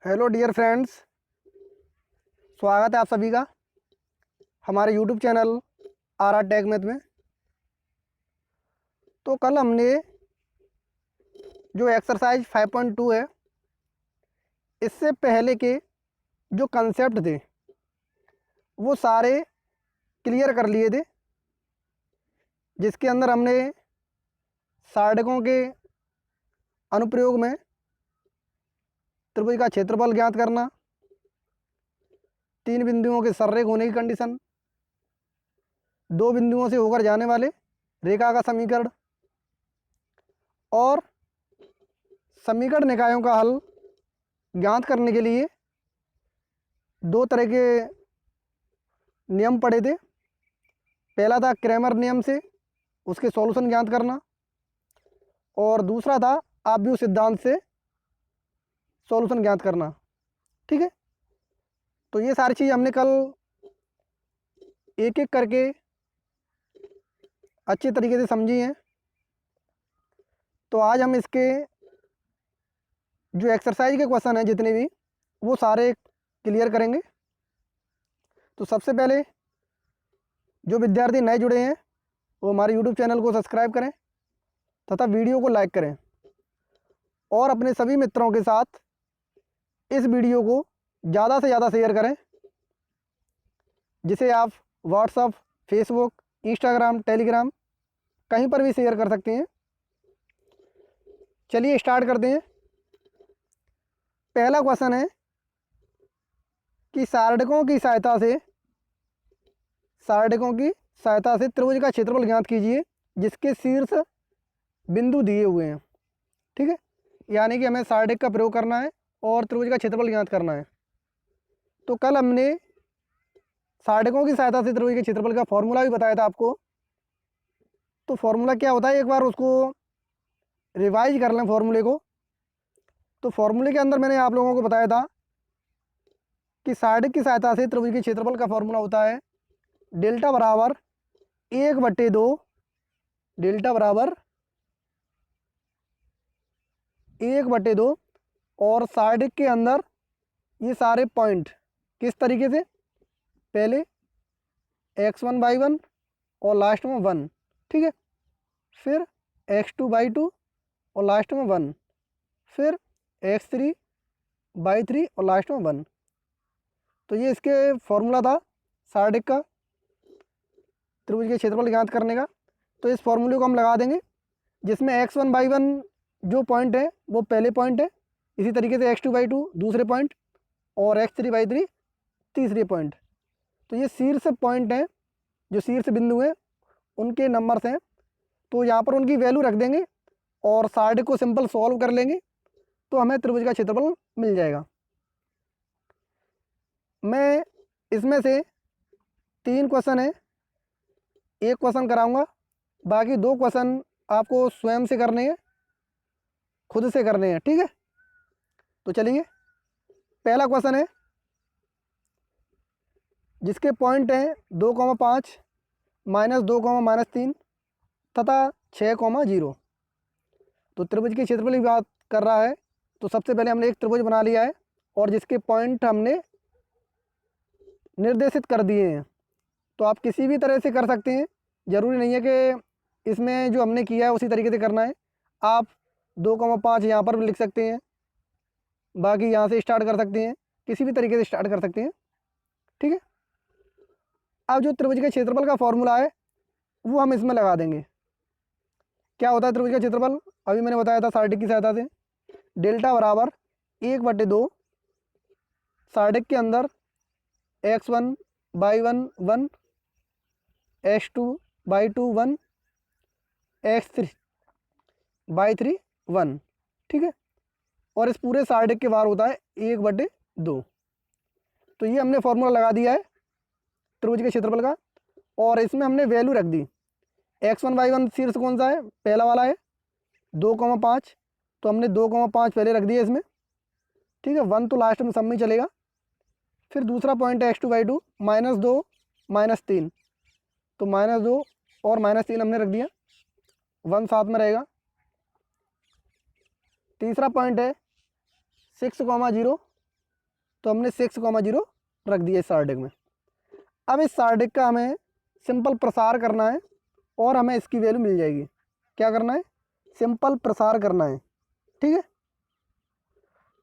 Hello dear friends, स्वागत है आप सभी का हमारे YouTube channel R R tech math में। तो कल हमने जो एक्सरसाइज 5.2 है, इससे पहले के जो कंसेप्ट थे वो सारे क्लियर कर लिए थे, जिसके अंदर हमने सार्थकों के अनुप्रयोग में त्रिभुज का क्षेत्रफल ज्ञात करना, 3 बिंदुओं के सररेख होने की कंडीशन, 2 बिंदुओं से होकर जाने वाले रेखा का समीकरण और समीकरण निकायों का हल ज्ञात करने के लिए 2 तरह के नियम पढ़े थे। पहला था क्रैमर नियम से उसके सॉल्यूशन ज्ञात करना और दूसरा था आव्यूह सिद्धांत से सॉल्यूशन ज्ञात करना। ठीक है, तो ये सारी चीज़ हमने कल एक एक करके अच्छे तरीके से समझी हैं। तो आज हम इसके जो एक्सरसाइज के क्वेश्चन हैं जितने भी, वो सारे क्लियर करेंगे। तो सबसे पहले जो विद्यार्थी नए जुड़े हैं वो हमारे यूट्यूब चैनल को सब्सक्राइब करें तथा वीडियो को लाइक करें और अपने सभी मित्रों के साथ इस वीडियो को ज़्यादा से ज़्यादा शेयर करें, जिसे आप व्हाट्सएप, फेसबुक, इंस्टाग्राम, टेलीग्राम कहीं पर भी शेयर कर सकते हैं। चलिए स्टार्ट करते हैं। पहला क्वेश्चन है कि सार्थकों की सहायता से त्रिभुज का क्षेत्रफल ज्ञात कीजिए जिसके शीर्ष बिंदु दिए हुए हैं। ठीक है, यानी कि हमें सार्थक का प्रयोग करना है और त्रिभुज का क्षेत्रफल ज्ञात करना है। तो कल हमने सार्थकों की सहायता से त्रिभुज के क्षेत्रफल का फॉर्मूला भी बताया था आपको। तो फॉर्मूला क्या होता है, एक बार उसको रिवाइज कर लें फॉर्मूले को। तो फॉर्मूले के अंदर मैंने आप लोगों को बताया था कि सार्थक की सहायता से त्रिभुज के क्षेत्रफल का फॉर्मूला होता है डेल्टा बराबर 1/2, डेल्टा बराबर 1/2 और सार्थक के अंदर ये सारे पॉइंट किस तरीके से, पहले x1/1 और लास्ट में 1, ठीक है, फिर x2/2 और लास्ट में 1, फिर x3/3 और लास्ट में 1। तो ये इसके फॉर्मूला था सार्थक का त्रिभुज के क्षेत्रफल ज्ञात करने का। तो इस फॉर्मूले को हम लगा देंगे, जिसमें x1/1 जो पॉइंट है वो पहले पॉइंट है, इसी तरीके से x2/2 दूसरे पॉइंट और x3/3 तीसरे पॉइंट। तो ये शीर्ष पॉइंट हैं, जो शीर्ष बिंदु हैं उनके नंबर्स हैं। तो यहाँ पर उनकी वैल्यू रख देंगे और सार्थक को सिंपल सॉल्व कर लेंगे तो हमें त्रिभुज का क्षेत्रफल मिल जाएगा। मैं इसमें से 3 क्वेश्चन है, एक क्वेश्चन कराऊंगा, बाकी 2 क्वेश्चन आपको स्वयं से करने हैं, खुद से करने हैं। ठीक है, तो चलिए पहला क्वेश्चन है जिसके पॉइंट हैं 2,5, -2, -3 तथा 6,0। तो त्रिभुज के क्षेत्रफल की बात कर रहा है। तो सबसे पहले हमने एक त्रिभुज बना लिया है और जिसके पॉइंट हमने निर्देशित कर दिए हैं। तो आप किसी भी तरह से कर सकते हैं, ज़रूरी नहीं है कि इसमें जो हमने किया है उसी तरीके से करना है। आप 2,5 यहाँ पर भी लिख सकते हैं, बाकी यहाँ से स्टार्ट कर सकते हैं, किसी भी तरीके से स्टार्ट कर सकते हैं। ठीक है, अब जो त्रिभुज के क्षेत्रफल का फॉर्मूला है वो हम इसमें लगा देंगे। क्या होता है त्रिभुज का क्षेत्रफल, अभी मैंने बताया था सार्थक की सहायता से, डेल्टा बराबर 1/2, सार्थक के अंदर x1/1 1, x2/2 1, x3/3 1। ठीक है, और इस पूरे सार्थक के बाहर होता है 1/2। तो ये हमने फॉर्मूला लगा दिया है त्रिभुज के क्षेत्रफल का और इसमें हमने वैल्यू रख दी। x1/1 शीर्ष कौन सा है, पहला वाला है 2,5, तो हमने 2,5 पहले रख दिया इसमें। ठीक है, 1 तो लास्ट में सब में चलेगा। फिर दूसरा पॉइंट है x2/2 -2 -3, तो -2 और -3 हमने रख दिया, 1 साथ में रहेगा। तीसरा पॉइंट है 6,0, तो हमने 6,0 रख दिया इस सारडिक में। अब इस सारडिक का हमें सिंपल प्रसार करना है और हमें इसकी वैल्यू मिल जाएगी। क्या करना है? सिंपल प्रसार करना है। ठीक है,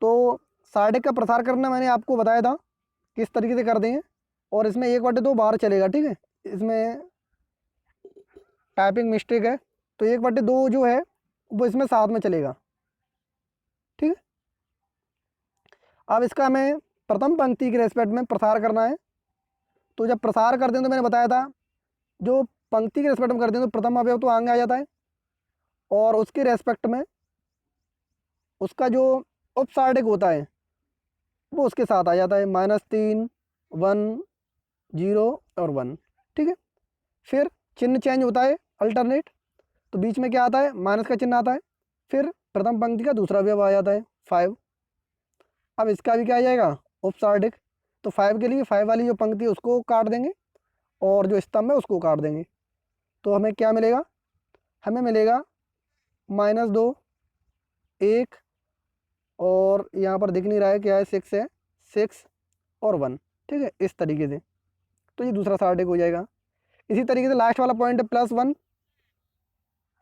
तो सारडिक का प्रसार करना मैंने आपको बताया था किस तरीके से कर देंगे। और इसमें 1/2 बाहर चलेगा। ठीक है, इसमें टाइपिंग मिस्टेक है, तो 1/2 जो है वो इसमें साथ में चलेगा। ठीक है, अब इसका हमें प्रथम पंक्ति के रेस्पेक्ट में प्रसार करना है। तो जब प्रसार करते हैं तो मैंने बताया था जो पंक्ति के रेस्पेक्ट में करते हैं तो प्रथम अवयव तो आगे आ जाता है, और उसके रेस्पेक्ट में उसका जो उपसारडिक होता है वो उसके साथ आ जाता है। -3, 1, 0 और 1। ठीक है, फिर चिन्ह चेंज होता है अल्टरनेट, तो बीच में क्या आता है? माइनस का चिन्ह आता है। फिर प्रथम पंक्ति का दूसरा अवयव आ जाता है 5। अब इसका भी क्या आ जाएगा? उपसारडिक। तो 5 के लिए 5 वाली जो पंक्ति है उसको काट देंगे और जो स्तंभ है उसको काट देंगे। तो हमें क्या मिलेगा? हमें मिलेगा -2, 1, और यहाँ पर दिख नहीं रहा है क्या है, 6 है, 6 और 1। ठीक है, इस तरीके से तो ये दूसरा सारडिक हो जाएगा। इसी तरीके से लास्ट वाला पॉइंट है +1।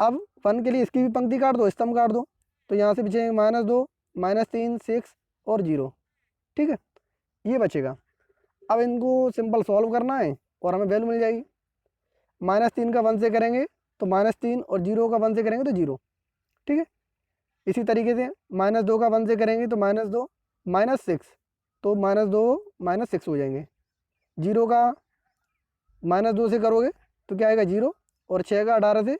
अब 1 के लिए इसकी भी पंक्ति काट दो, स्तंभ काट दो, तो यहाँ से बचेंगे -2, -3, 6 और 0। ठीक है, ये बचेगा। अब इनको सिंपल सॉल्व करना है और हमें वैल्यू मिल जाएगी। -3 का 1 से करेंगे तो -3, और 0 का 1 से करेंगे तो 0। ठीक है, इसी तरीके से -2 का 1 से करेंगे तो -2, -6, तो -2 -6 हो जाएंगे। 0 का -2 से करोगे तो क्या आएगा? 0, और 6 का 18 से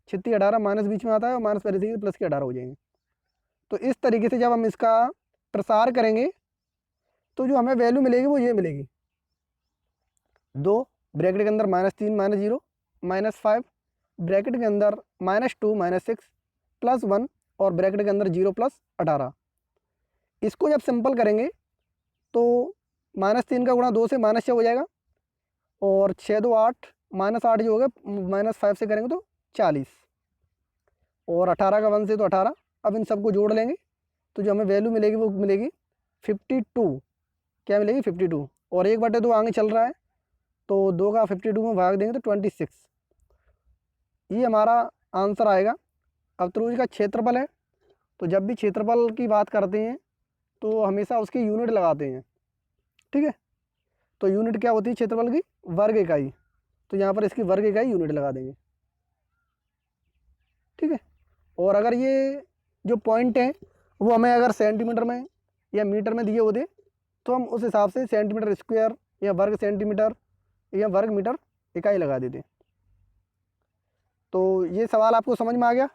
36, 18 माइनस बीच में आता है, और माइनस पहले से प्लस के 18 हो जाएंगे। तो इस तरीके से जब हम इसका प्रसार करेंगे तो जो हमें वैल्यू मिलेगी वो ये मिलेगी। 2 ब्रैकेट के अंदर -3 -0 -5 ब्रैकेट के अंदर -2 -6 +1 और ब्रैकेट के अंदर 0 + 18। इसको जब सिंपल करेंगे तो -3 का गुणा 2 से -6 हो जाएगा, और 6 2 8 -8 जो होगा -5 से करेंगे तो 40, और 18 का 1 से तो 18। अब इन सबको जोड़ लेंगे तो जो हमें वैल्यू मिलेगी वो मिलेगी 52। क्या मिलेगी? 52, और 1/2 आगे चल रहा है तो 2 का 52 में भाग देंगे तो 26। ये हमारा आंसर आएगा। अब त्रिभुज का क्षेत्रफल है, तो जब भी क्षेत्रफल की बात करते हैं तो हमेशा उसकी यूनिट लगाते हैं। ठीक है, तो यूनिट क्या होती है क्षेत्रफल की? वर्ग इकाई। तो यहाँ पर इसकी वर्ग इकाई यूनिट लगा देंगे। ठीक है, और अगर ये जो पॉइंट है वो हमें अगर सेंटीमीटर में या मीटर में दिए होते तो हम उस हिसाब से सेंटीमीटर स्क्वायर या वर्ग सेंटीमीटर या वर्ग मीटर इकाई लगा देते। तो ये सवाल आपको समझ में आ गया?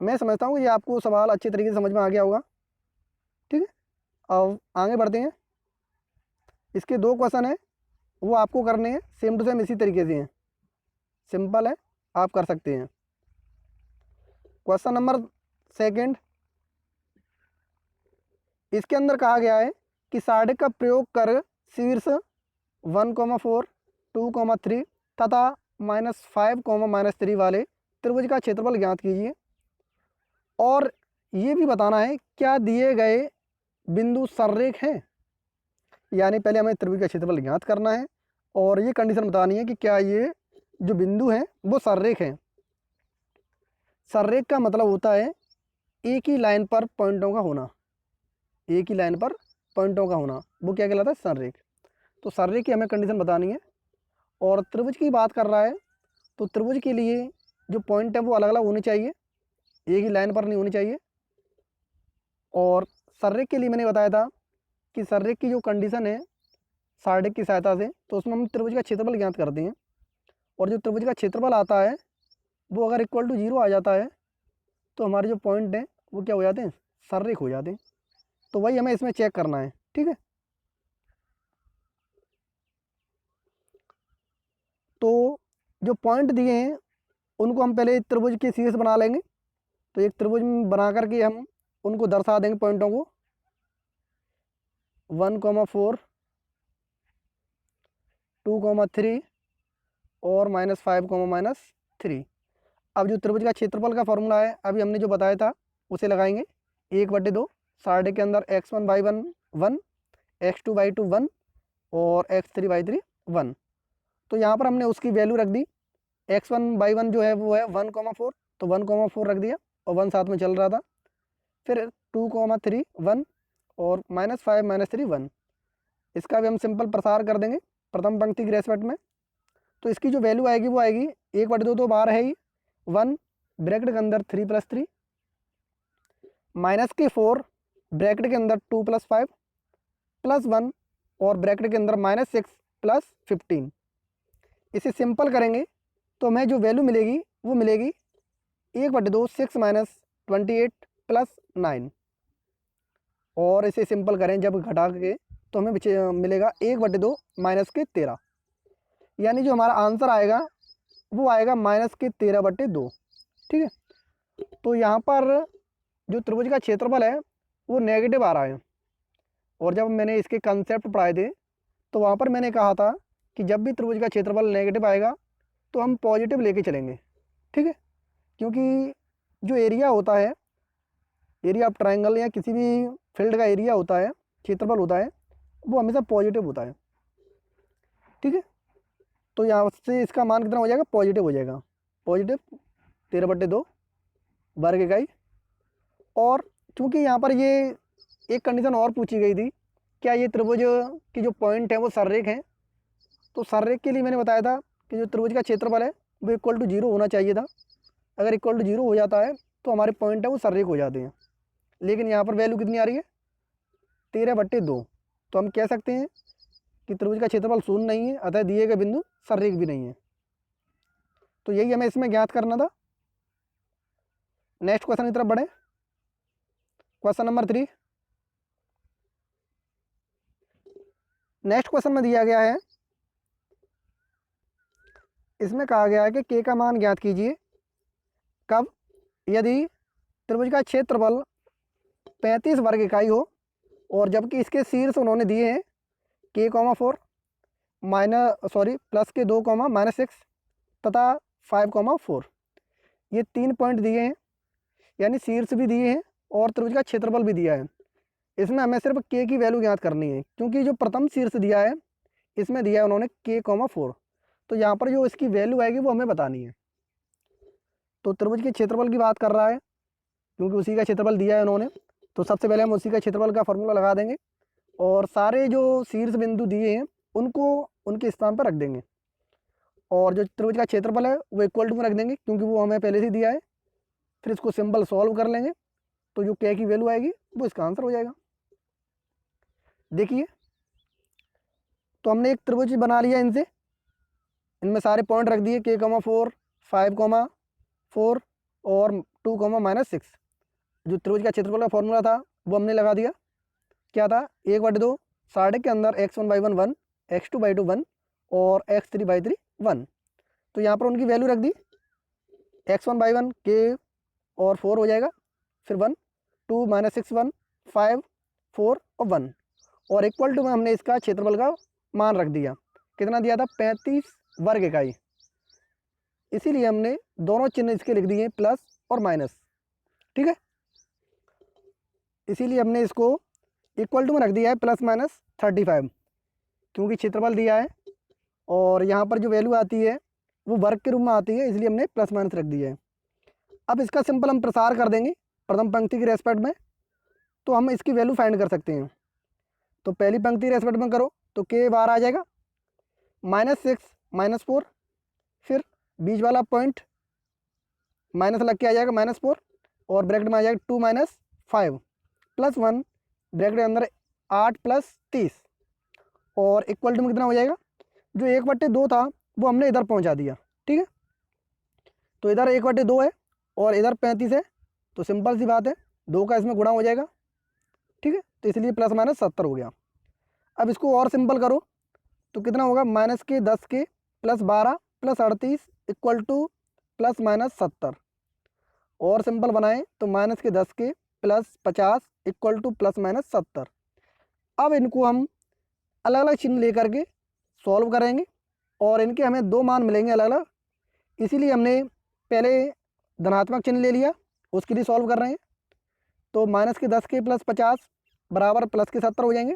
मैं समझता हूँ कि ये आपको सवाल अच्छे तरीके से समझ में आ गया होगा। ठीक है, अब आगे बढ़ते हैं। इसके 2 क्वेश्चन हैं, वो आपको करने हैं, सेम टू सेम इसी तरीके से हैं, सिंपल है, आप कर सकते हैं। क्वेश्चन नंबर 2, इसके अंदर कहा गया है कि सारडिक का प्रयोग कर शीर्ष 1,4, 2,3 तथा -5, -3 वाले त्रिभुज का क्षेत्रफल ज्ञात कीजिए, और ये भी बताना है क्या दिए गए बिंदु सररेख हैं। यानी पहले हमें त्रिभुज का क्षेत्रफल ज्ञात करना है और ये कंडीशन बतानी है कि क्या ये जो बिंदु हैं वो सररेख हैं। सररेख का मतलब होता है एक ही लाइन पर पॉइंटों का होना। एक ही लाइन पर पॉइंटों का होना वो क्या कहलाता है? सररेख। तो सररेख की हमें कंडीशन बतानी है, और त्रिभुज की बात कर रहा है तो त्रिभुज के लिए जो पॉइंट है वो अलग अलग होने चाहिए, एक ही लाइन पर नहीं होनी चाहिए। और सररेख के लिए मैंने बताया था कि सररेख की जो कंडीशन है सारडिक की सहायता से, तो उसमें हम त्रिभुज का क्षेत्रफल ज्ञात करते हैं, और जो त्रिभुज का क्षेत्रफल आता है वो अगर = 0 आ जाता है तो हमारे जो पॉइंट हैं वो क्या हो जाते हैं? सररेख हो जाते हैं। तो वही हमें इसमें चेक करना है। ठीक है, तो जो पॉइंट दिए हैं उनको हम पहले त्रिभुज के शीर्ष बना लेंगे। तो एक त्रिभुज बना करके हम उनको दर्शा देंगे पॉइंटों को, 1,4, 2,3 और -5, -3। अब जो त्रिभुज का क्षेत्रफल का फॉर्मूला है अभी हमने जो बताया था उसे लगाएंगे, 1/2 साढ़े के अंदर x1/1 1, x2/2 1 और x3/3 1। तो यहाँ पर हमने उसकी वैल्यू रख दी। x1/1 जो है वो है 1,4, तो 1,4 रख दिया और 1 साथ में चल रहा था। फिर 2,3 1 और -5 -3 1। इसका भी हम सिंपल प्रसार कर देंगे प्रथम पंक्ति की रेस्पेक्ट में। तो इसकी जो वैल्यू आएगी वो आएगी 1/2 तो बाहर है ही, 1 ब्रैकेट के अंदर 3 + 3 माइनस के 4 ब्रैकेट के अंदर 2 + 5 प्लस 1 और ब्रैकेट के अंदर -6 + 15। इसे सिंपल करेंगे तो हमें जो वैल्यू मिलेगी वो मिलेगी 1/2 6 - 28 + 9। और इसे सिंपल करें जब घटा के तो हमें मिलेगा 1/2 -13। यानी जो हमारा आंसर आएगा वो आएगा -13/2। ठीक है। तो यहाँ पर जो त्रिभुज का क्षेत्रफल है वो नेगेटिव आ रहा है। और जब मैंने इसके कंसेप्ट पढ़ाए थे तो वहाँ पर मैंने कहा था कि जब भी त्रिभुज का क्षेत्रफल नेगेटिव आएगा तो हम पॉजिटिव लेके चलेंगे। ठीक है। क्योंकि जो एरिया होता है, एरिया ऑफ ट्रायंगल या किसी भी फील्ड का एरिया होता है, क्षेत्रफल होता है, वो हमेशा पॉजिटिव होता है। ठीक है। तो यहाँ से इसका मान कितना हो जाएगा, पॉजिटिव हो जाएगा, पॉजिटिव 13/2 वर्ग इकाई। और चूँकि यहाँ पर ये एक कंडीशन और पूछी गई थी, क्या ये त्रिभुज की जो पॉइंट है वो सररेख हैं। तो सररेख के लिए मैंने बताया था कि जो त्रिभुज का क्षेत्रफल है वो = 0 होना चाहिए था। अगर = 0 हो जाता है तो हमारे पॉइंट है वो सररेख हो जाते हैं। लेकिन यहाँ पर वैल्यू कितनी आ रही है, 13/2। तो हम कह सकते हैं कि त्रिभुज का क्षेत्रफल शून्य नहीं है, अतः दिए गए बिंदु सररेख भी नहीं है। तो यही हमें इसमें ज्ञात करना था। नेक्स्ट क्वेश्चन की तरफ बढ़े। Question number 3। नेक्स्ट क्वेश्चन में दिया गया है, इसमें कहा गया है कि k का मान ज्ञात कीजिए कब, यदि त्रिभुज का क्षेत्रफल 35 वर्ग इकाई हो और जबकि इसके शीर्ष उन्होंने दिए हैं k,4 प्लस के 2, -6 तथा 5,4। ये 3 पॉइंट दिए हैं, यानी शीर्ष भी दिए हैं और त्रिभुज का क्षेत्रफल भी दिया है। इसमें हमें सिर्फ k की वैल्यू ज्ञात करनी है, क्योंकि जो प्रथम शीर्ष दिया है इसमें दिया है उन्होंने k,4। तो यहाँ पर जो इसकी वैल्यू आएगी वो हमें बतानी है। तो त्रिभुज के क्षेत्रफल की बात कर रहा है, क्योंकि उसी का क्षेत्रफल दिया है उन्होंने, तो सबसे पहले हम उसी का क्षेत्रफल का फॉर्मूला लगा देंगे और सारे जो शीर्ष बिंदु दिए हैं उनको उनके स्थान पर रख देंगे। और जो त्रिभुज का क्षेत्रफल है वो = में रख देंगे, क्योंकि वो हमें पहले से दिया है। फिर इसको सिंपल सॉल्व कर लेंगे तो जो k की वैल्यू आएगी वो इसका आंसर हो जाएगा। देखिए, तो हमने एक त्रिभुज बना लिया इनसे, इनमें सारे पॉइंट रख दिए k,4 5,4 और 2, -6। जो त्रिभुज का क्षेत्रफल का फॉर्मूला था वो हमने लगा दिया। क्या था, 1/2 साढ़े के अंदर x1/1 1, x2/2 1 और x3/3 1। तो यहाँ पर उनकी वैल्यू रख दी। x1/1 k और 4 हो जाएगा, फिर 1 2 -6 1 5 4 और 1 और = में हमने इसका क्षेत्रफल का मान रख दिया। कितना दिया था, 35 वर्ग इकाई। इसीलिए हमने दोनों चिन्ह इसके लिख दिए प्लस और माइनस। ठीक है। इसीलिए हमने इसको = में रख दिया है +-35, क्योंकि क्षेत्रफल दिया है और यहाँ पर जो वैल्यू आती है वो वर्ग के रूप में आती है, इसलिए हमने +- रख दिया है। अब इसका सिंपल हम प्रसार कर देंगे प्रथम पंक्ति की रेस्पेक्ट में, तो हम इसकी वैल्यू फाइंड कर सकते हैं। तो पहली पंक्ति रेस्पेक्ट में करो तो k बाहर आ जाएगा, -6 -4, फिर बीच वाला पॉइंट माइनस लग के आ जाएगा -4 और ब्रैकेट में आ जाएगा 2 - 5 + 1 ब्रैकेट के अंदर 8 + 30 और = में कितना हो जाएगा, जो 1/2 था वो हमने इधर पहुंचा दिया। ठीक है। तो इधर 1/2 है और इधर 35 है, तो सिंपल सी बात है 2 का इसमें गुणा हो जाएगा। ठीक है। तो इसलिए +-70 हो गया। अब इसको और सिंपल करो तो कितना होगा, -10 के +12 +38 = +-70। और सिंपल बनाएं तो -10 के +50 = +-70। अब इनको हम अलग अलग चिन्ह लेकर के सॉल्व करेंगे और इनके हमें 2 मान मिलेंगे अलग अलग। इसीलिए हमने पहले धनात्मक चिन्ह ले लिया, उसके लिए सॉल्व कर रहे हैं। तो -10k+50 बराबर +70 हो जाएंगे,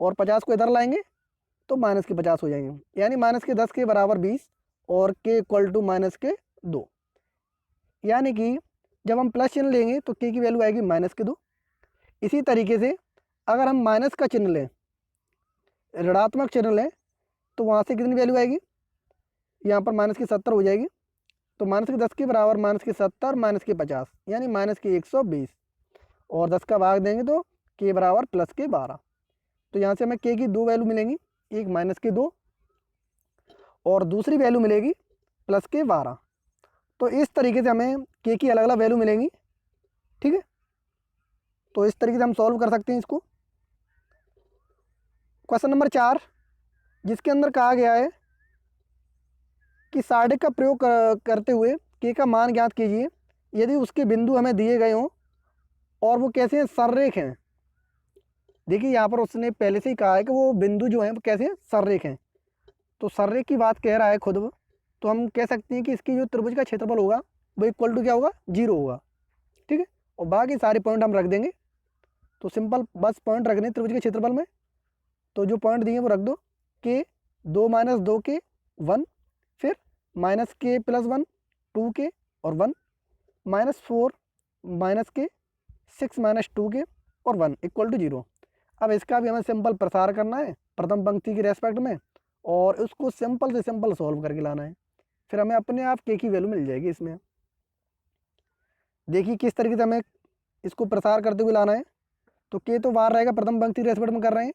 और 50 को इधर लाएंगे तो -50 हो जाएंगे, यानी -10k बराबर 20 और k इक्वल टू -2। यानी कि जब हम प्लस चिन्ह लेंगे तो k की वैल्यू आएगी -2। इसी तरीके से अगर हम माइनस का चिन्ह लें, ऋणात्मक चिन्ह लें, तो वहाँ से कितनी वैल्यू आएगी, यहाँ पर -70 हो जाएगी। तो -10 के बराबर -70 -50, यानी -120, और 10 का भाग देंगे तो k बराबर +12। तो यहाँ से हमें k की दो वैल्यू मिलेंगी, एक -2 और दूसरी वैल्यू मिलेगी +12। तो इस तरीके से हमें k की अलग अलग वैल्यू मिलेंगी, ठीक है। तो इस तरीके से हम सॉल्व कर सकते हैं इसको। क्वेश्चन नंबर 4, जिसके अंदर कहा गया है कि सारणी का प्रयोग करते हुए k का मान ज्ञात कीजिए यदि उसके बिंदु हमें दिए गए हों और वो कैसे हैं, सररेख हैं। देखिए यहाँ पर उसने पहले से ही कहा है कि वो बिंदु जो हैं वो कैसे हैं, सररेख हैं। तो सररेख की बात कह रहा है खुद वो, तो हम कह सकते हैं कि इसकी जो त्रिभुज का क्षेत्रफल होगा वो इक्वल टू क्या होगा, 0 होगा, ठीक है। और बाकी सारे पॉइंट हम रख देंगे। तो सिंपल बस पॉइंट रखने त्रिभुज के क्षेत्रफल में, तो जो पॉइंट दिए वो रख दो, k 2 - 2k 1, फिर -k+1 2k और 1, -4 -k 6 - 2k और 1 इक्वल टू 0। अब इसका भी हमें सिंपल प्रसार करना है प्रथम पंक्ति की रेस्पेक्ट में, और उसको सिंपल से सिंपल सॉल्व करके लाना है, फिर हमें अपने आप k की वैल्यू मिल जाएगी इसमें। देखिए किस तरीके से हमें इसको प्रसार करते हुए लाना है। तो k तो बाहर रहेगा, प्रथम पंक्ति रेस्पेक्ट में कर रहे हैं,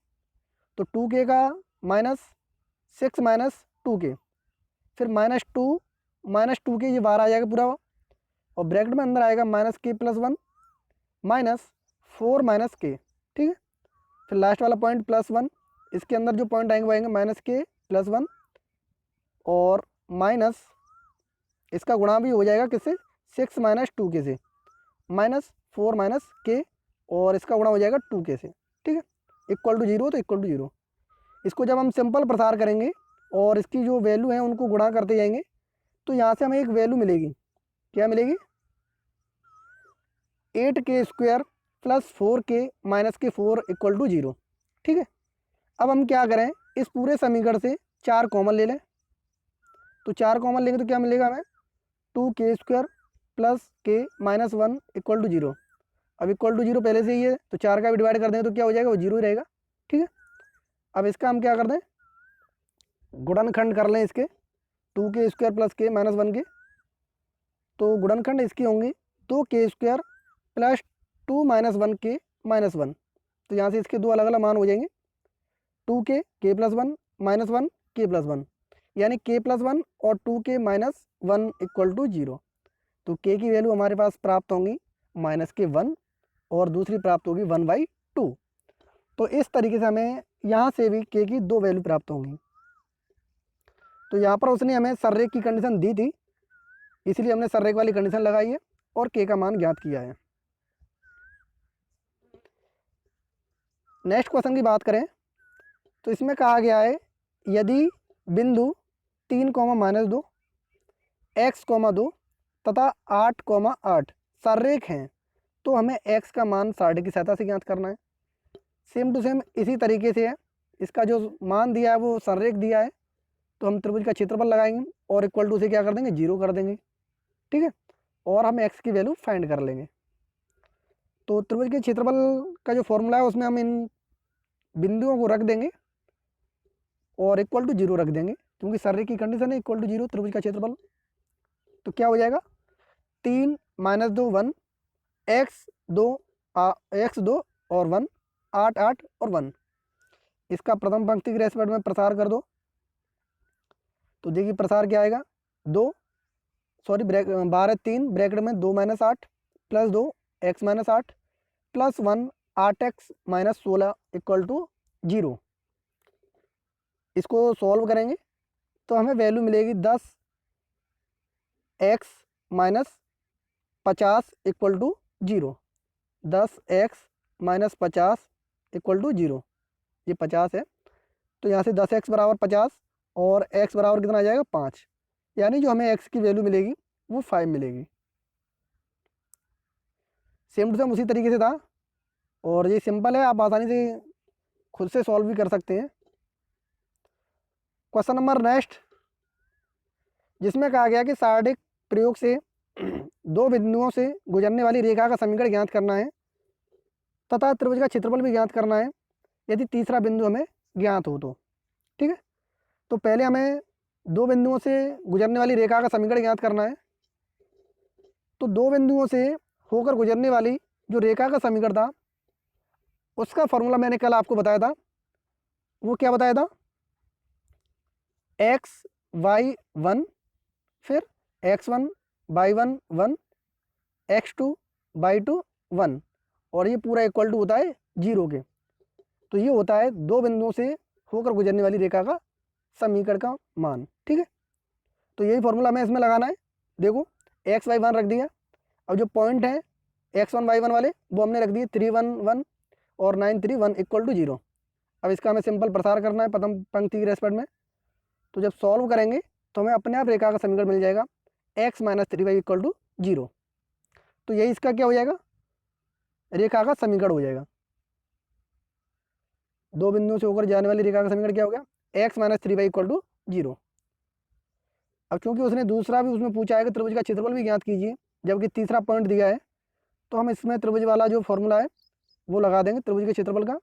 तो 2k का -6 - 2k, फिर -2 -2k ये बाहर आ जाएगा पूरा, और ब्रैकेट में अंदर आएगा -k+1 -4 -k, ठीक है। फिर लास्ट वाला पॉइंट +1, इसके अंदर जो पॉइंट आएंगे वो आएंगे -k+1 और माइनस इसका गुणा भी हो जाएगा किससे, 6 - 2k से, -4 -k और इसका गुणा हो जाएगा 2k से, ठीक है, इक्वल टू 0। तो इक्वल टू 0, इसको जब हम सिंपल प्रसार करेंगे और इसकी जो वैल्यू है उनको गुणा करते जाएंगे, तो यहाँ से हमें एक वैल्यू मिलेगी, क्या मिलेगी, 8k² + 4k - k4 equal to 0, ठीक है। अब हम क्या करें, इस पूरे समीकरण से 4 कॉमन ले लें। तो 4 कॉमन लेंगे तो क्या मिलेगा हमें, 2k² + k - 1 इक्वल टू 0। अब इक्वल टू 0 पहले से ही है, तो 4 का भी डिवाइड कर देंगे तो क्या हो जाएगा, वो 0 ही रहेगा, ठीक है। अब इसका हम क्या कर दें, गुणनखंड कर लें इसके, 2k² + k - 1 के। तो गुणनखंड इसकी होंगी 2k² + 2 - 1k - 1। तो यहाँ से इसके दो अलग अलग मान हो जाएंगे, 2k k+1 -1 k+1, यानी k+1 और 2k - 1 इक्वल टू 0। तो k की वैल्यू हमारे पास प्राप्त होंगी -1 और दूसरी प्राप्त होगी 1/2। तो इस तरीके से हमें यहाँ से भी k की दो वैल्यू प्राप्त होंगी। तो यहाँ पर उसने हमें सररेख की कंडीशन दी थी, इसलिए हमने सररेख वाली कंडीशन लगाई है और k का मान ज्ञात किया है। नेक्स्ट क्वेश्चन की बात करें तो इसमें कहा गया है यदि बिंदु 3, -2 x, 2 तथा 8, 8 सररेख हैं तो हमें x का मान सारणी की सहायता से ज्ञात करना है। सेम टू सेम इसी तरीके से है, इसका जो मान दिया है वो सररेख दिया है, तो हम त्रिभुज का क्षेत्रफल लगाएंगे और इक्वल टू से क्या कर देंगे, 0 कर देंगे, ठीक है। और हम x की वैल्यू फाइंड कर लेंगे। तो त्रिभुज के क्षेत्रफल का जो फॉर्मूला है उसमें हम इन बिंदुओं को रख देंगे और इक्वल टू 0 रख देंगे, क्योंकि सररेख की कंडीशन है इक्वल टू 0 त्रिभुज का क्षेत्रफल। तो क्या हो जाएगा, 3 - 2 1 x2 और 1 8 8 और 1। इसका प्रथम पंक्ति के रेस्पेक्ट में प्रसार कर दो। तो देखिए प्रसार क्या आएगा, 2 सॉरी 12 ब्रैकेट में 2 - 8 + 2 x - 8 + 1 8x - 16 इक्वल टू 0। इसको सॉल्व करेंगे तो हमें वैल्यू मिलेगी 10x - 50 equal to 0। 10x - 50 equal to 0, ये 50 है, तो यहाँ से 10x बराबर 50 और x बराबर कितना आ जाएगा, 5, यानी जो हमें x की वैल्यू मिलेगी वो 5 मिलेगी। सेम टू सेम उसी तरीके से था और ये सिंपल है, आप आसानी से खुद से सॉल्व भी कर सकते हैं। क्वेश्चन नंबर नेक्स्ट, जिसमें कहा गया कि सारडिक प्रयोग से दो बिंदुओं से गुजरने वाली रेखा का समीकरण ज्ञात करना है तथा त्रिभुज का क्षेत्रफल भी ज्ञात करना है यदि तीसरा बिंदु हमें ज्ञात हो तो। ठीक है, तो पहले हमें दो बिंदुओं से गुजरने वाली रेखा का समीकरण ज्ञात करना है। तो दो बिंदुओं से होकर गुजरने वाली जो रेखा का समीकरण था उसका फॉर्मूला मैंने कल आपको बताया था। वो क्या बताया था? एक्स वाई वन, फिर x1 y1 1, x2 y2 1, और ये पूरा इक्वल टू होता है 0 के। तो ये होता है दो बिंदुओं से होकर गुजरने वाली रेखा का समीकरण का मान। ठीक है, तो यही फॉर्मूला हमें इसमें लगाना है। देखो एक्स वाई वन रख दिया, अब जो पॉइंट है x1 y1 वाले वो हमने रख दिए 3 1 1 और 9 3 1 इक्वल टू 0। अब इसका हमें सिंपल प्रसार करना है प्रथम पंक्ति की रेस्पेक्ट में। तो जब सॉल्व करेंगे तो हमें अपने आप रेखा का समीकरण मिल जाएगा x minus 3y equal to 0। तो यही इसका क्या हो जाएगा? रेखा का समीकरण हो जाएगा। दो बिंदुओं से होकर जाने वाली रेखा का समीकरण क्या हो गया? x minus 3y equal to 0। अब चूंकि उसने दूसरा भी उसमें पूछा है कि त्रिभुज का क्षेत्रफल भी ज्ञात कीजिए, जबकि तीसरा पॉइंट दिया है, तो हम इसमें त्रिभुज वाला जो फॉर्मूला है वो लगा देंगे त्रिभुज के क्षेत्रफल का,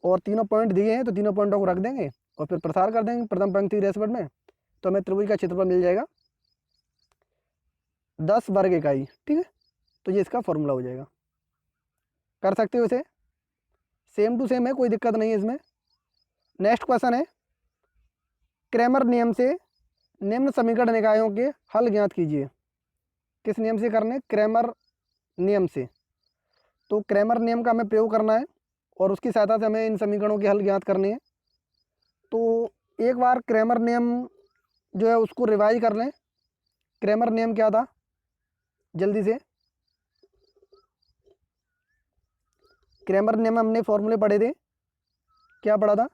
और तीनों पॉइंट दिए हैं तो तीनों पॉइंटों को रख देंगे और फिर प्रसार कर देंगे प्रथम पंक्ति रेस्पेक्ट में। तो हमें त्रिभुज का क्षेत्रफल मिल जाएगा 10 वर्ग इकाई। ठीक है, तो ये इसका फॉर्मूला हो जाएगा। कर सकते हो इसे, सेम टू सेम है, कोई दिक्कत नहीं है इसमें। नेक्स्ट क्वेश्चन है, क्रैमर नियम से निम्न समीकरण निकायों के हल ज्ञात कीजिए। किस नियम से करने? क्रैमर नियम से। तो क्रैमर नियम का हमें प्रयोग करना है और उसकी सहायता से हमें इन समीकरणों के हल ज्ञात करने हैं। तो एक बार क्रैमर नियम जो है उसको रिवाइज कर लें। क्रैमर नियम क्या था, जल्दी से। क्रैमर नियम हमने फॉर्मूले पढ़े थे। क्या पढ़ा था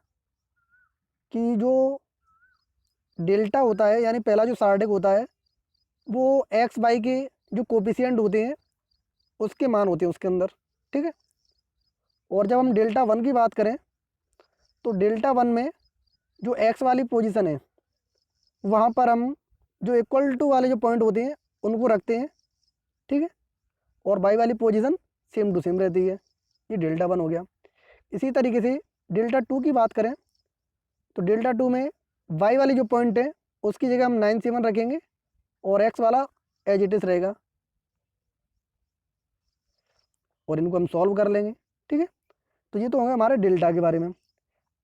कि जो डेल्टा होता है, यानी पहला जो सारडिक होता है, वो एक्स वाई के जो कोफिशिएंट होते हैं उसके मान होते हैं उसके अंदर। ठीक है, और जब हम डेल्टा वन की बात करें तो डेल्टा वन में जो एक्स वाली पोजीशन है वहाँ पर हम जो इक्वल टू वाले जो पॉइंट होते हैं उनको रखते हैं। ठीक है, और वाई वाली पोजीशन सेम टू सेम रहती है। ये डेल्टा वन हो गया। इसी तरीके से डेल्टा टू की बात करें तो डेल्टा टू में वाई वाली जो पॉइंट है उसकी जगह हम 9 7 रखेंगे और एक्स वाला एज इट इज रहेगा, और इनको हम सॉल्व कर लेंगे। ठीक है, तो ये तो होगा हमारे डेल्टा के बारे में।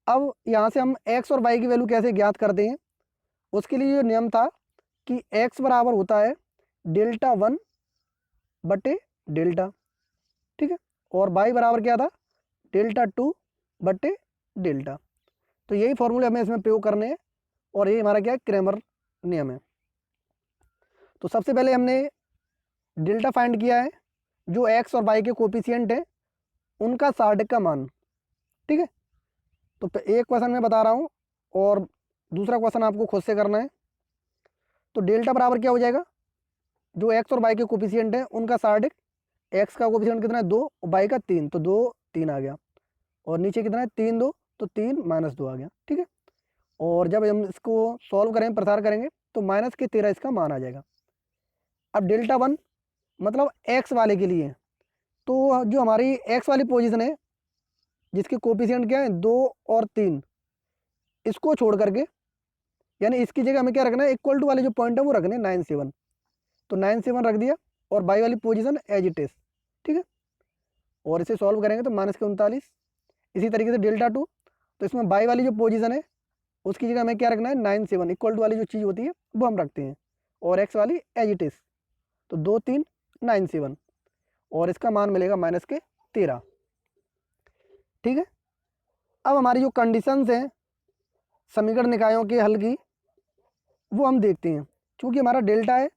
अब यहाँ से हम एक्स और वाई की वैल्यू कैसे ज्ञात करते हैं, उसके लिए जो नियम था कि एक्स बराबर होता है डेल्टा वन बटे डेल्टा। ठीक है, और वाई बराबर क्या था? डेल्टा टू बटे डेल्टा। तो यही फॉर्मूले हमें इसमें प्रयोग करने हैं और ये हमारा क्या है? क्रैमर नियम है। तो सबसे पहले हमने डेल्टा फाइंड किया है, जो एक्स और वाई के कोफिशिएंट है उनका सारडिक का मान। ठीक है, तो एक क्वेश्चन मैं बता रहा हूँ और दूसरा क्वेश्चन आपको खुद से करना है। तो डेल्टा बराबर क्या हो जाएगा? जो एक्स और वाई के कोफिशिएंट है उनका सारडिक, एक्स का कोफिशिएंट कितना है? 2, और वाई का 3, तो 2 3 आ गया, और नीचे कितना है? 3 2, तो 3 माइनस 2 आ गया। ठीक है, और जब हम इसको सॉल्व करेंगे प्रसार करेंगे तो माइनस के 13 इसका मान आ जाएगा। अब डेल्टा वन मतलब एक्स वाले के लिए, तो जो हमारी एक्स वाली पोजीशन है जिसके कोफिशिएंट क्या है? 2 और 3, इसको छोड़ करके, यानी इसकी जगह हमें क्या रखना है? इक्वल टू वाले जो पॉइंट है वो रखने 9 7। तो 9 7 रख दिया और बाई वाली पोजीशन एज इट इज। ठीक है, और इसे सॉल्व करेंगे तो माइनस के 39। इसी तरीके से डेल्टा टू, तो इसमें बाई वाली जो पोजीशन है उसकी जगह हमें क्या रखना है? 9 7 इक्वल टू वाली जो चीज़ होती है वो हम रखते हैं, और एक्स वाली एज इट इज। तो 2 3 9 7, और इसका मान मिलेगा माइनस के 13। ठीक है, अब हमारी जो कंडीशंस हैं समीकरण निकायों के हल की वो हम देखते हैं। क्योंकि हमारा डेल्टा है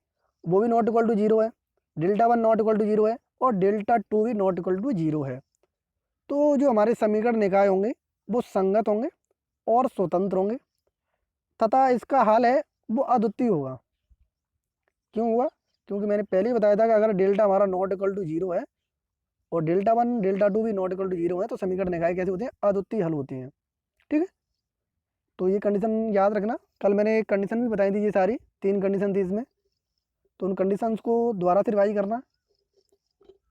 वो भी नॉट इक्वल टू 0 है, delta one not equal to 0 है, और डेल्टा टू भी नॉट इक्वल टू 0 है। तो जो हमारे समीकरण निकाय होंगे वो संगत होंगे और स्वतंत्र होंगे, तथा इसका हल है वो अद्वितीय होगा। क्यों होगा? क्योंकि मैंने पहले ही बताया था कि अगर डेल्टा हमारा नॉट इक्वल टू जीरो है और डेल्टा वन डेल्टा टू भी नॉट इक्वल टू जीरो है तो समीकरण निकाय कैसे होते हैं, अद्वितीय हल होते हैं। ठीक है, तो ये कंडीशन याद रखना। कल मैंने एक कंडीशन भी बताई थी, ये सारी 3 कंडीशन थी इसमें, तो उन कंडीशंस को दोबारा से रिवाइज करना।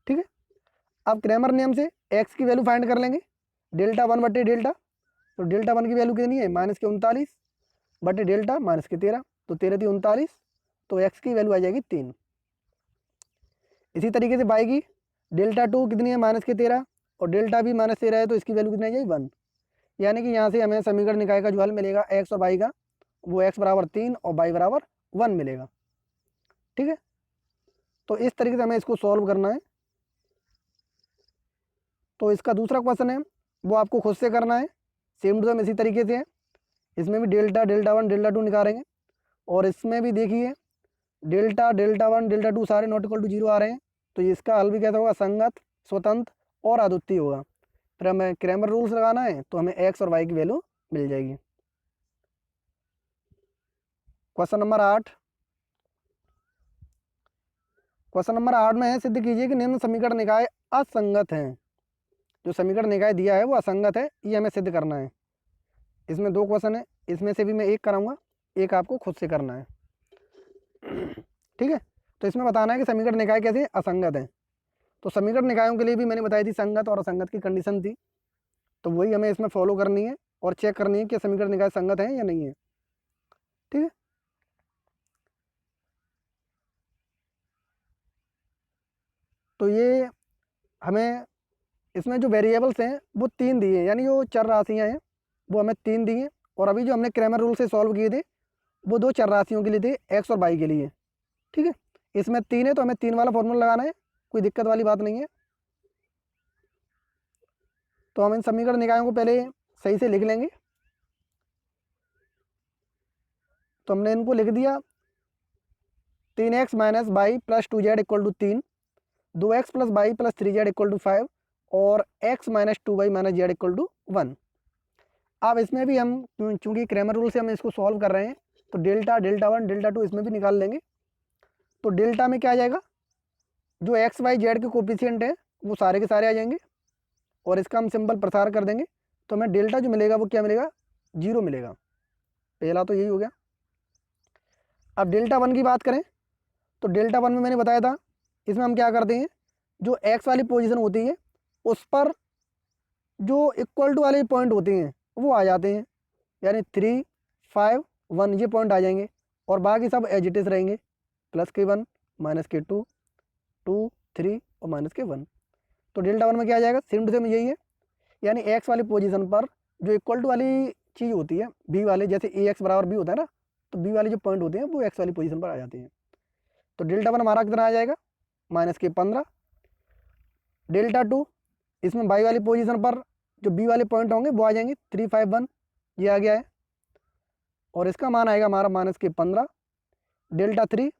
ठीक है, अब क्रैमर नियम से एक्स की वैल्यू फाइंड कर लेंगे, डेल्टा वन बटे डेल्टा। तो डेल्टा वन की वैल्यू कितनी है, -39 बटे डेल्टा -13, तो 13 थी 39, तो एक्स की वैल्यू आ जाएगी 3। इसी तरीके से वाई की डेल्टा टू कितनी है, -13, और डेल्टा भी -13 है, तो इसकी वैल्यू कितनी आ जाएगी 1। यानी कि यहाँ से हमें समीकरण निकाय का जो हल मिलेगा एक्स और वाई का, वो एक्स बराबर 3 और वाई बराबर 1 मिलेगा। ठीक है, तो इस तरीके से हमें इसको सॉल्व करना है। तो इसका दूसरा क्वेश्चन है वो आपको खुद से करना है, सेम टू सेम इसी तरीके से है। इसमें भी delta delta one delta two निकालेंगे, और इसमें भी देखिए delta delta one delta two सारे नॉट इक्वल टू जीरो आ रहे हैं, तो इसका हल भी कैसा होगा, संगत, स्वतंत्र और अद्वितीय होगा। फिर हमें क्रैमर रूल्स लगाना है, तो हमें एक्स और वाई की वैल्यू मिल जाएगी। क्वेश्चन नंबर 8, क्वेश्चन नंबर 8 में है सिद्ध कीजिए कि निम्न समीकरण निकाय असंगत हैं। जो समीकरण निकाय दिया है वो असंगत है, ये हमें सिद्ध करना है। इसमें 2 क्वेश्चन है, इसमें से भी मैं एक कराऊंगा, एक आपको खुद से करना है। ठीक है, तो इसमें बताना है कि समीकरण निकाय कैसे असंगत है। तो समीकरण निकायों के लिए भी मैंने बताई थी संगत और असंगत की कंडीशन थी, तो वही हमें इसमें फॉलो करनी है और चेक करनी है कि समीकरण निकाय संगत है या नहीं है। ठीक है, तो ये हमें इसमें जो वेरिएबल्स हैं वो 3 दिए हैं, यानी वो चर राशियाँ हैं, वो हमें 3 दी हैं। और अभी जो हमने क्रैमर रूल से सॉल्व किए थे वो 2 चर राशियों के लिए थे, एक्स और वाई के लिए। ठीक है, इसमें 3 है तो हमें 3 वाला फॉर्मूला लगाना है, कोई दिक्कत वाली बात नहीं है। तो हम इन समीकरण निकायों को पहले सही से लिख लेंगे। तो हमने इनको लिख दिया, 3x minus y plus 2z equal to 3, 2x plus y plus 3z equal to 5, और x minus 2y minus z equal to 1। अब इसमें भी हम चूंकि क्रैमर रूल से हम इसको सॉल्व कर रहे हैं, तो delta delta one delta two इसमें भी निकाल लेंगे। तो डेल्टा में क्या आ जाएगा, जो एक्स वाई जेड के कोफिशिएंट हैं वो सारे के सारे आ जाएंगे, और इसका हम सिंपल प्रसार कर देंगे, तो हमें डेल्टा जो मिलेगा वो क्या मिलेगा, 0 मिलेगा। पहला तो यही हो गया। अब डेल्टा वन की बात करें, तो डेल्टा वन में मैंने बताया था, इसमें हम क्या करते हैं, जो एक्स वाली पोजीशन होती है उस पर जो इक्वल टू वाले पॉइंट होते हैं वो आ जाते हैं, यानी 3 5 1 ये पॉइंट आ जाएंगे, और बाकी सब एज इट इज रहेंगे, +k1 -k2 2 3 और -k1। तो डेल्टा वन में क्या आ जाएगा, सेम टू सेम यही है, यानी एक्स वाली पोजीशन पर जो इक्वल टू वाली चीज़ होती है बी वाले, जैसे ए एक्स बराबर बी होता है ना, तो बी वाले जो पॉइंट होते हैं वो एक्स वाली पोजीशन पर आ जाते हैं। तो डेल्टा वन हमारा कितना आ जाएगा, -k15। डेल्टा टू, इसमें वाई वाली पोजीशन पर जो बी वाले पॉइंट होंगे वो आ जाएंगे 3 5 1, ये आ गया है, और इसका मान आएगा हमारा -k15। डेल्टा थ्री,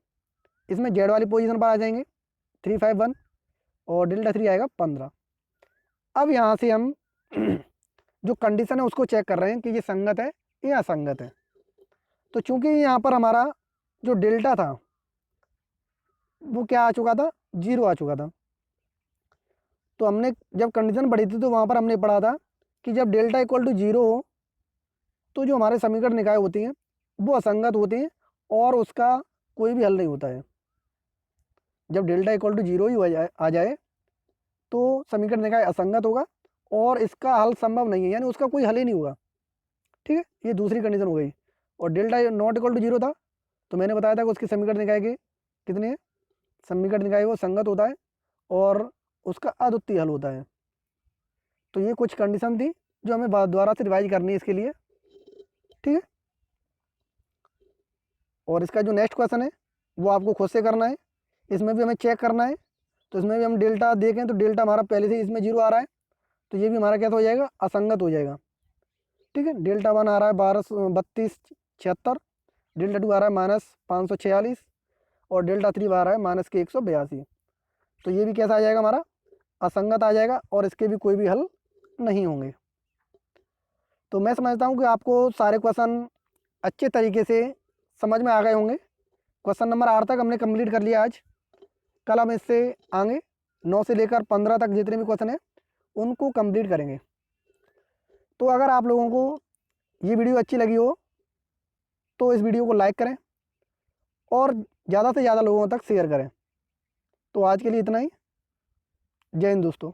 इसमें जेड वाली पोजीशन पर आ जाएंगे 3 5 1, और डेल्टा थ्री आएगा 15। अब यहाँ से हम जो कंडीशन है उसको चेक कर रहे हैं कि ये संगत है या असंगत है। तो चूंकि यहाँ पर हमारा जो डेल्टा था वो क्या आ चुका था, 0 आ चुका था, तो हमने जब कंडीशन पढ़ी थी तो वहाँ पर हमने पढ़ा था कि जब डेल्टा इक्वल टू 0 हो तो जो हमारे समीकरण निकाय होती हैं वो असंगत होते हैं, और उसका कोई भी हल नहीं होता है। जब डेल्टा इक्वल टू 0 ही आ जाए तो समीकरण निकाय असंगत होगा, और इसका हल संभव नहीं है, यानी उसका कोई हल ही नहीं होगा। ठीक है, ये दूसरी कंडीशन हो गई। और डेल्टा नॉट इक्वल टू 0 था, तो मैंने बताया था कि उसकी समीकरण निकाय के कितने हैं, समीकरण निकाय वो संगत होता है और उसका अद्वितीय हल होता है। तो ये कुछ कंडीशन थी जो हमें दोबारा से रिवाइज करनी है इसके लिए। ठीक है, और इसका जो नेक्स्ट क्वेश्चन है वो आपको खुद से करना है, इसमें भी हमें चेक करना है। तो इसमें भी हम डेल्टा देखें तो डेल्टा हमारा पहले से इसमें 0 आ रहा है, तो ये भी हमारा क्या हो जाएगा, असंगत हो जाएगा। ठीक है, डेल्टा वन आ रहा है 3276, डेल्टा टू आ रहा है -546, और डेल्टा थ्री आ रहा है -182। तो ये भी कैसा आ जाएगा, हमारा असंगत आ जाएगा, और इसके भी कोई भी हल नहीं होंगे। तो मैं समझता हूँ कि आपको सारे क्वेश्चन अच्छे तरीके से समझ में आ गए होंगे। क्वेश्चन नंबर 8 तक हमने कंप्लीट कर लिया आज। कल हम इससे आगे 9 से लेकर 15 तक जितने भी क्वेश्चन हैं उनको कंप्लीट करेंगे। तो अगर आप लोगों को ये वीडियो अच्छी लगी हो तो इस वीडियो को लाइक करें और ज़्यादा से ज़्यादा लोगों तक शेयर करें। तो आज के लिए इतना ही। जय हिंद दोस्तों।